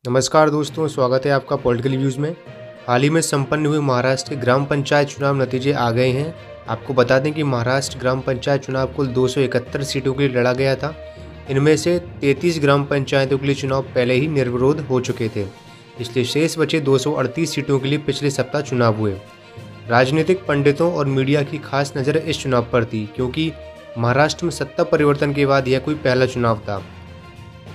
नमस्कार दोस्तों, स्वागत है आपका पॉलिटिकल व्यूज़ में। हाल ही में संपन्न हुए महाराष्ट्र के ग्राम पंचायत चुनाव नतीजे आ गए हैं। आपको बता दें कि महाराष्ट्र ग्राम पंचायत चुनाव कुल 271 सीटों के लिए लड़ा गया था। इनमें से 33 ग्राम पंचायतों के लिए चुनाव पहले ही निर्विरोध हो चुके थे, इसलिए शेष बचे 238 सीटों के लिए पिछले सप्ताह चुनाव हुए। राजनीतिक पंडितों और मीडिया की खास नज़र इस चुनाव पर थी, क्योंकि महाराष्ट्र में सत्ता परिवर्तन के बाद यह कोई पहला चुनाव था,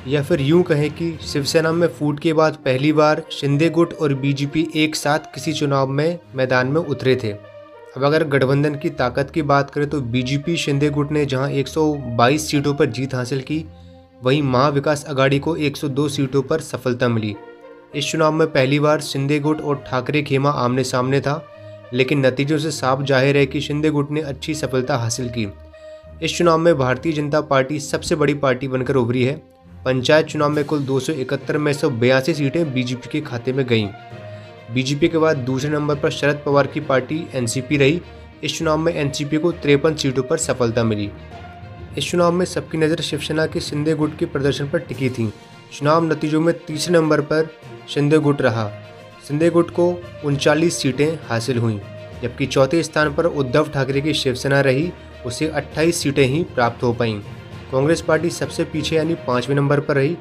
या फिर यूं कहें कि शिवसेना में फूट के बाद पहली बार शिंदे गुट और बीजेपी एक साथ किसी चुनाव में मैदान में उतरे थे। अब अगर गठबंधन की ताकत की बात करें तो बीजेपी शिंदे गुट ने जहां 122 सीटों पर जीत हासिल की, वहीं महाविकास अघाड़ी को 102 सीटों पर सफलता मिली। इस चुनाव में पहली बार शिंदे गुट और ठाकरे खेमा आमने सामने था, लेकिन नतीजों से साफ जाहिर है कि शिंदे गुट ने अच्छी सफलता हासिल की। इस चुनाव में भारतीय जनता पार्टी सबसे बड़ी पार्टी बनकर उभरी है। पंचायत चुनाव में कुल 271 में 182 सीटें बीजेपी के खाते में गईं। बीजेपी के बाद दूसरे नंबर पर शरद पवार की पार्टी एनसीपी रही। इस चुनाव में एनसीपी को 53 सीटों पर सफलता मिली। इस चुनाव में सबकी नज़र शिवसेना के शिंदे गुट के प्रदर्शन पर टिकी थी। चुनाव नतीजों में तीसरे नंबर पर शिंदे गुट रहा। शिंदे गुट को 39 सीटें हासिल हुईं, जबकि चौथे स्थान पर उद्धव ठाकरे की शिवसेना रही, उसे 28 सीटें ही प्राप्त हो पाईं। कांग्रेस पार्टी सबसे पीछे यानी 5वें नंबर पर रही।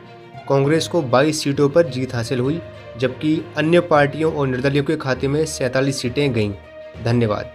कांग्रेस को 22 सीटों पर जीत हासिल हुई, जबकि अन्य पार्टियों और निर्दलीयों के खाते में 47 सीटें गईं। धन्यवाद।